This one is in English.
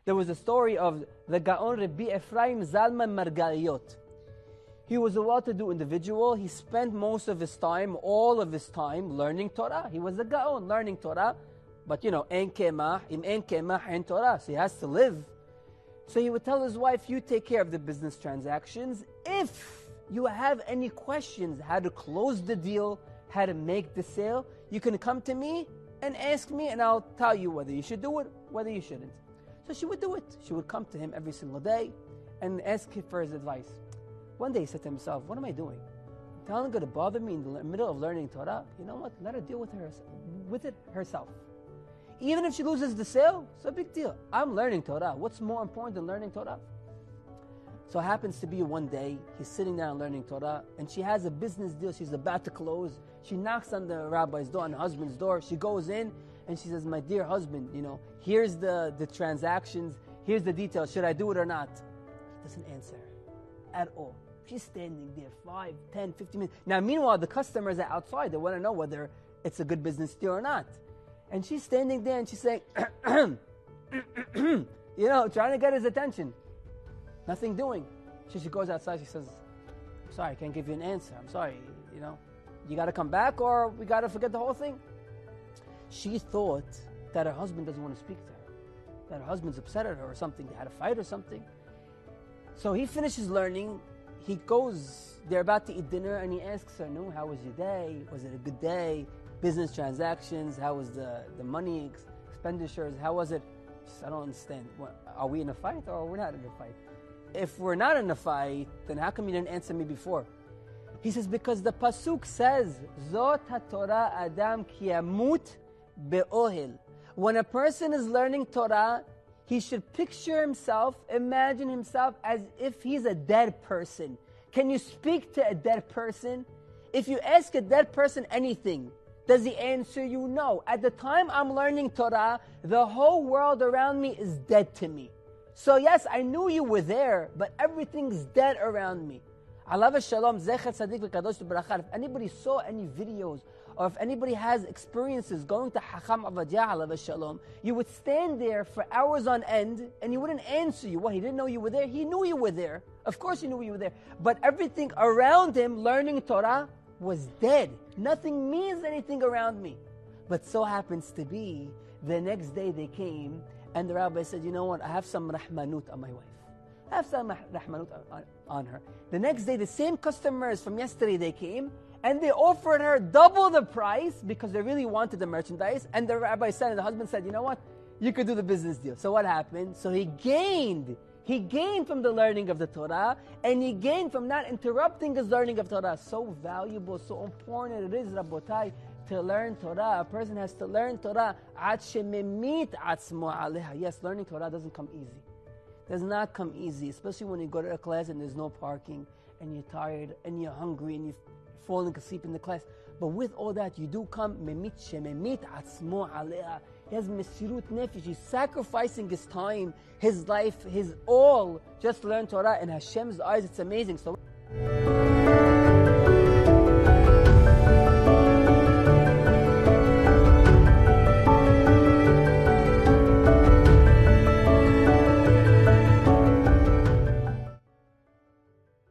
There was a story of the Gaon Rabbi Ephraim Zalman Margaliot. He was a well-to-do individual. He spent most of his time, all of his time, learning Torah. He was a Gaon, learning Torah. But en kemah, en kemah, en Torah. So he has to live. So he would tell his wife, you take care of the business transactions. If you have any questions, how to close the deal, how to make the sale, you can come to me and ask me, and I'll tell you whether you should do it, whether you shouldn't. So she would do it. She would come to him every single day and ask him for his advice. One day he said to himself, what am I doing? I'm telling her to bother me in the middle of learning Torah. You know what? Let her deal with it herself. Even if she loses the sale, it's a big deal. I'm learning Torah. What's more important than learning Torah? So it happens to be one day, he's sitting there and learning Torah, and she has a business deal she's about to close. She knocks on the rabbi's door, on her husband's door. She goes in, and she says, my dear husband, here's the transactions, here's the details. Should I do it or not? He doesn't answer at all. She's standing there 5, 10, 15 minutes. Now, meanwhile, the customers are outside. They want to know whether it's a good business deal or not. And she's standing there and she's saying, trying to get his attention. Nothing doing. She goes outside. She says, I'm sorry, I can't give you an answer. I'm sorry, you got to come back or we got to forget the whole thing. She thought that her husband doesn't want to speak to her, that her husband's upset at her or something. They had a fight or something. So he finishes learning. He goes, they're about to eat dinner, and he asks her, no, how was your day? Was it a good day? Business transactions, how was the money expenditures? How was it? She says, I don't understand. What, are we in a fight or we're not in a fight? If we're not in a fight, then how come you didn't answer me before? He says, because the pasuk says, Zot ha-Torah Adam ki yamut be'ohel. When a person is learning Torah, he should picture himself, imagine himself as if he's a dead person. Can you speak to a dead person? If you ask a dead person anything, does he answer you? No. At the time I'm learning Torah, the whole world around me is dead to me. So yes, I knew you were there, but everything's dead around me. Alav shalom, zecher tzaddik v'kadosh v'bracha. If anybody saw any videos, or if anybody has experiences going to Hacham Avadia alav shalom, you would stand there for hours on end, and he wouldn't answer you. What, he didn't know you were there? He knew you were there. Of course he knew you were there. But everything around him, learning Torah, was dead. Nothing means anything around me. But so happens to be, the next day they came, and the rabbi said, you know what, I have some rahmanut on my wife. I have some rahmanut on her. The next day, the same customers from yesterday, they came, and they offered her double the price because they really wanted the merchandise. And the rabbi said, and the husband said, you know what, you could do the business deal. So what happened? So he gained from the learning of the Torah, and he gained from not interrupting his learning of Torah. So valuable, so important it is, Rabotai, to learn Torah. A person has to learn Torah. Yes, learning Torah doesn't come easy. Does not come easy, especially when you go to a class and there's no parking, and you're tired, and you're hungry, and you're falling asleep in the class. But with all that, you do come, he has mesirut nefesh. He's sacrificing his time, his life, his all, just learn Torah. In Hashem's eyes, it's amazing. So